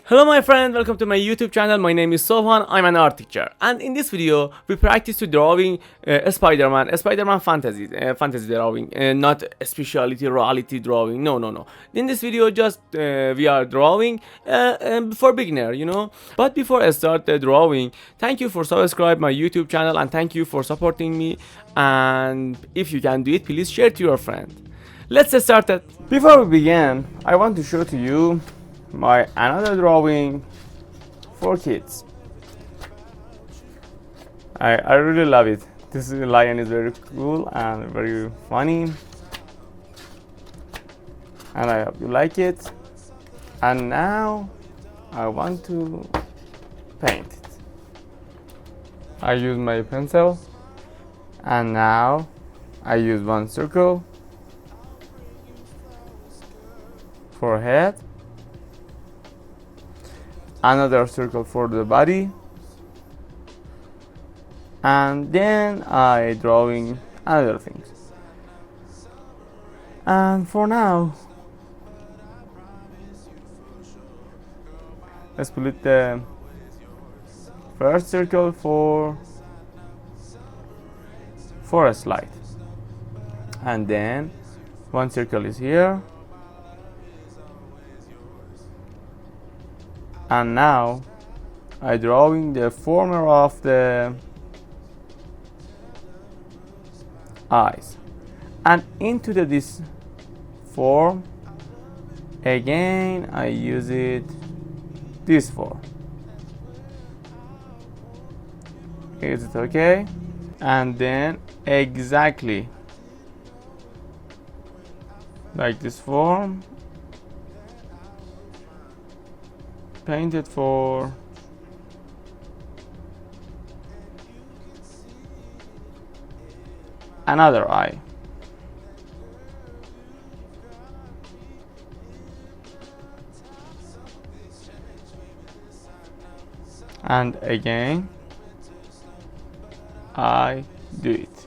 Hello my friend, welcome to my YouTube channel. My name is Sohan, I'm an art teacher, and in this video we practice to drawing Spider-Man fantasy drawing, not a specialty reality drawing. No. In this video just we are drawing for beginner, But before I start the drawing, thank you for subscribe my YouTube channel and thank you for supporting me. And if you can do it, please share to your friend. Let's get started. Before we begin, I want to show to you my another drawing for kids. I really love it. This lion is very cool and very funny, and I hope you like it. And now I want to paint it. I use my pencil, and now I use one circle for head, another circle for the body, and then I drawing other things. And for now, let's split the first circle for a slide, and then one circle is here. And now I drawing the former of the eyes, and into this form again I use this form. Is it okay? And then exactly like this form, paint it for another eye. And again I do it.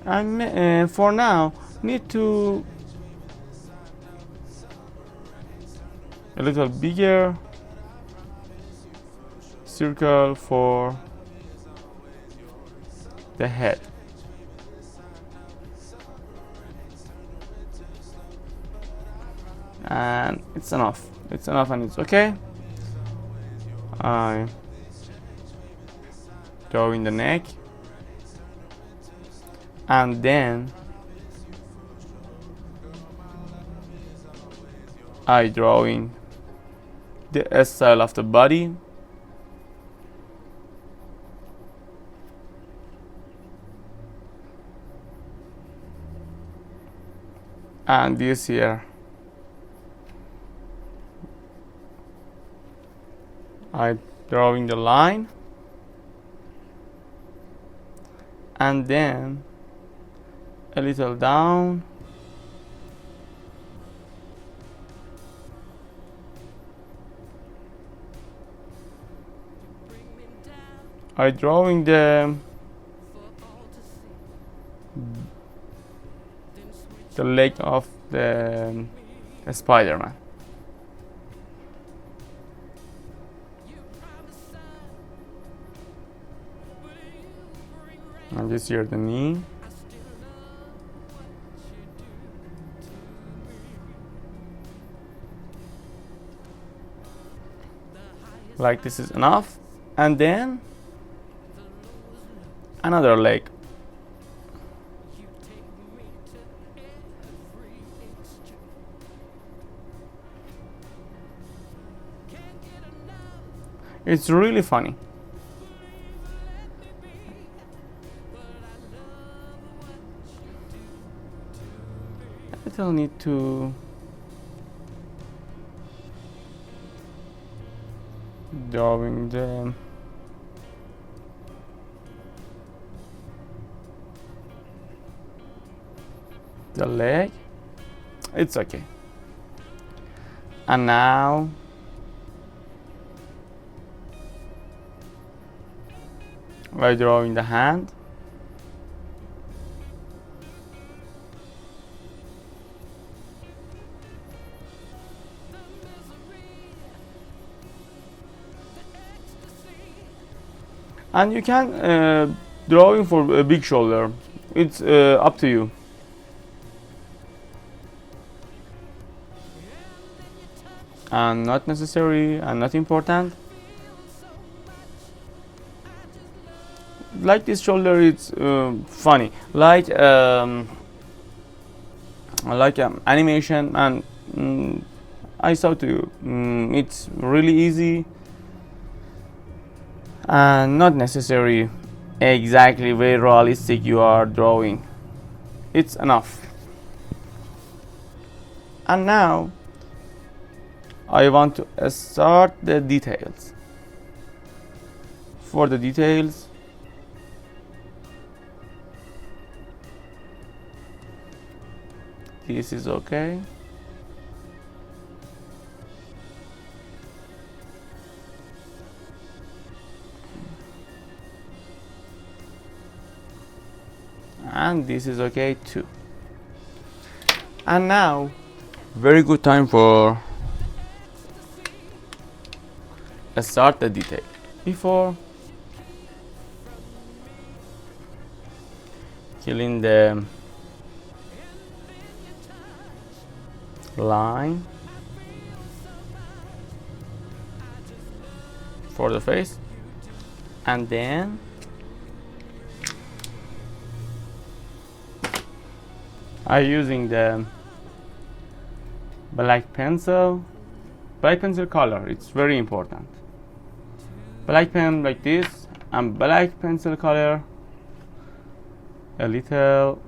And for now need to a little bigger circle for the head. And it's enough and it's okay. I draw in the neck, and then I drawing the style of the body, and this here I drawing the line, and then a little down, I drawing the leg of the Spider-Man. And this here the knee. Like this is enough, and then another leg. It's really funny. I don't need to drawing the leg. It's okay. And now we're drawing the hand. And you can drawing for a big shoulder. It's up to you. And not necessary and not important. Like this shoulder, it's funny. Like animation, and I saw to you. It's really easy and not necessary exactly very realistic you are drawing. It's enough. And now I want to start the details. For the details, this is okay. And this is okay too. And now, very good time for start the detail. Before killing the line for the face, and then I'm using the black pencil color. It's very important. Black pen like this, and black pencil color a little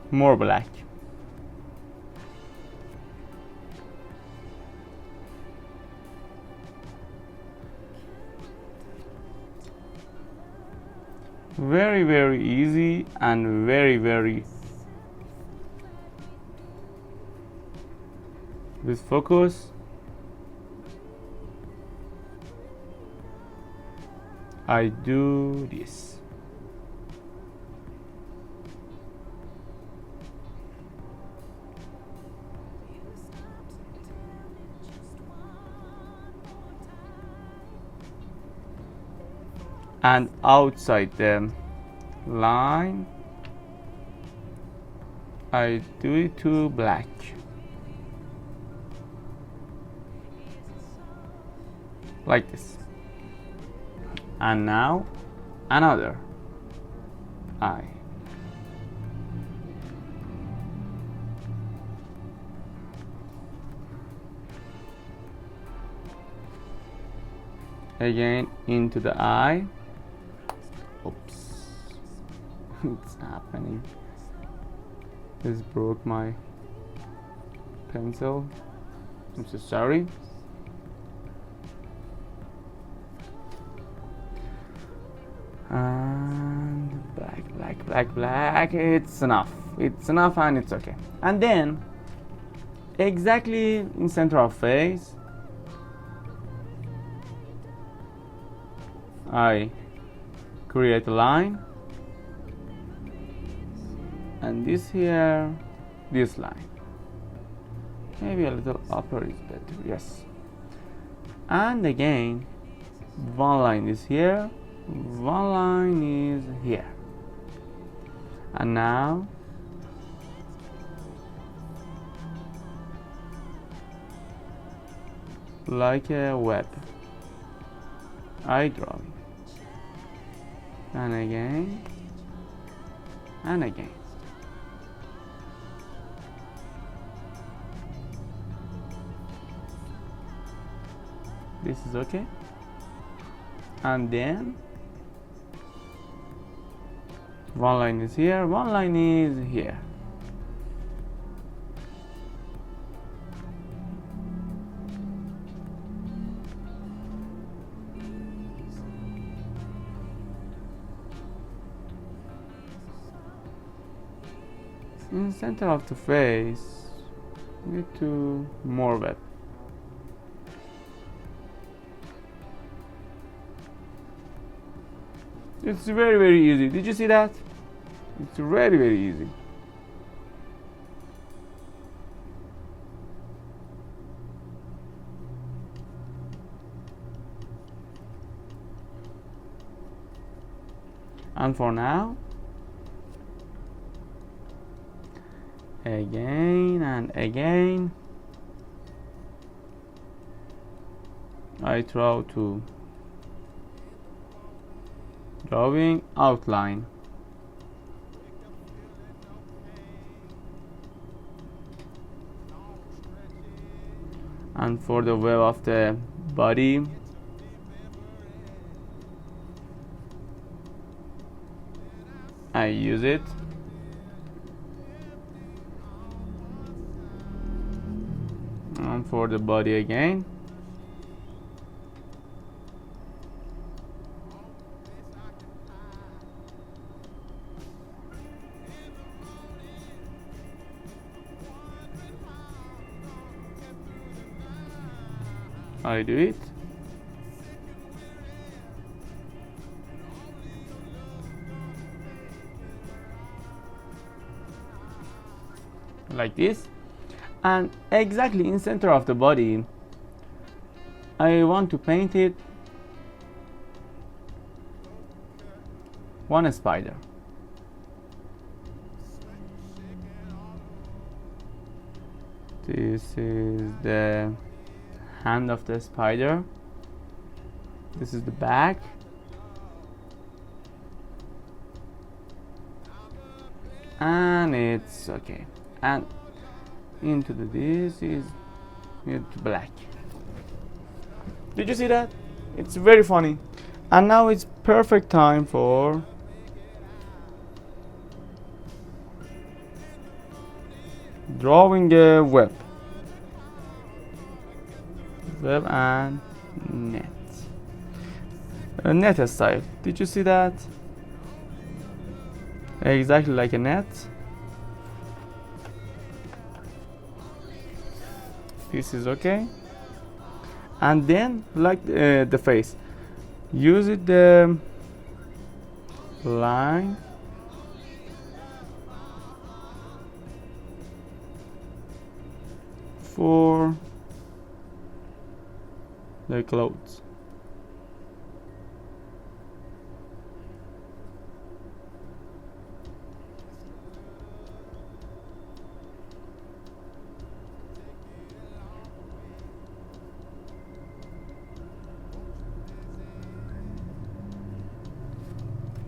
more black. Very, very easy and very, very with focus. I do this. And outside the line, I do it to black. Like this. And now another eye. Again into the eye. Oops. It's happening. This broke my pencil. I'm so sorry. And black. It's enough. It's enough and it's okay. And then exactly in center of face, I create a line, and this here, this line. Maybe a little upper is better. Yes. And again, one line is here, one line is here. And now like a web, I draw it. And again, and again. This is okay. And then one line is here, one line is here. In the center of the face, need to more web. It's very, very easy. Did you see that? It's very, very easy. And for now, again and again, I try to drawing outline. And for the web of the body, I use it. And for the body again, I do it. Like this. And exactly in center of the body, I want to paint it one spider. This is the hand of the spider. This is the back. And it's okay. And into this is into black. Did you see that? It's very funny. And now it's perfect time for drawing a web and net. A net style. Did you see that? Exactly like a net. This is okay. And then like the face, use it the line for the clothes.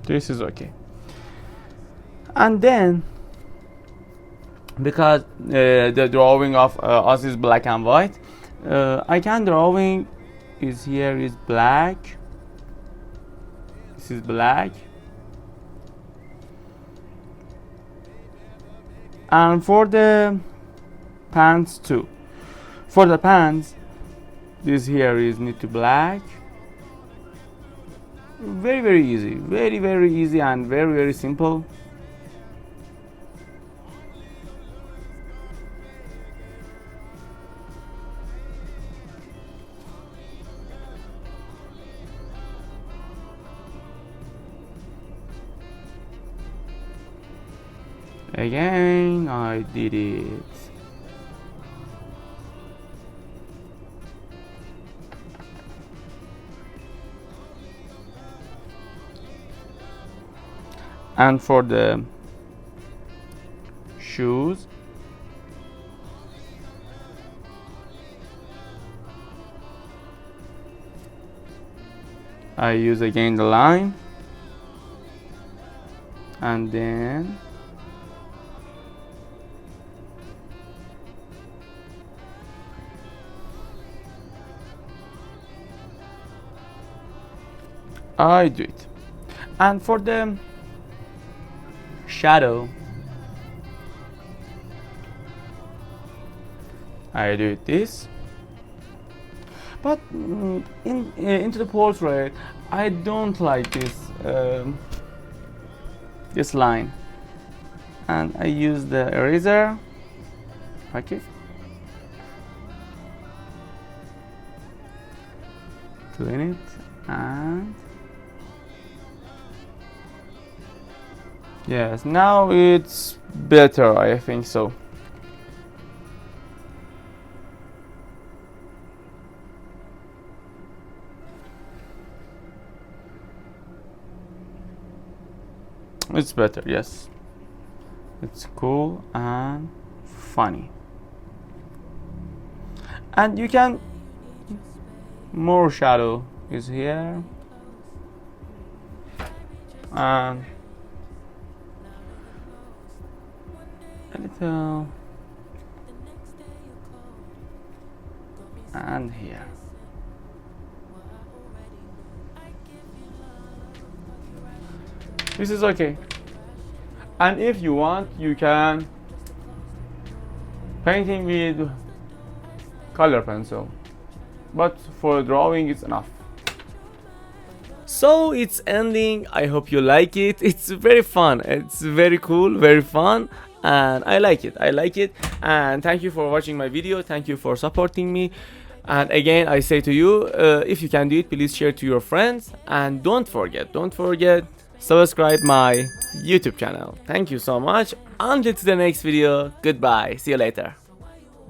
This is okay. And then because the drawing of us is black and white, I can drawing is here is black. This is black. And for the pants too. For the pants, this here is need to black. Very easy, very easy and very simple. Again, I did it. And for the shoes, I use again the line, and then I do it. And for the shadow, I do it this. But into the portrait, I don't like this line, and I use the eraser. Okay. Clean it and yes, now it's better, I think so. It's better, yes. It's cool and funny. And you can, more shadow is here, and a little, and here. This is okay. And if you want, you can painting with color pencil, but for drawing it's enough. So it's ending. I hope you like it. It's very fun, it's very cool, very fun, and I like it. And thank you for watching my video, thank you for supporting me. And again, I say to you, if you can do it, please share to your friends, and don't forget subscribe my YouTube channel. Thank you so much. Until the next video, goodbye, see you later.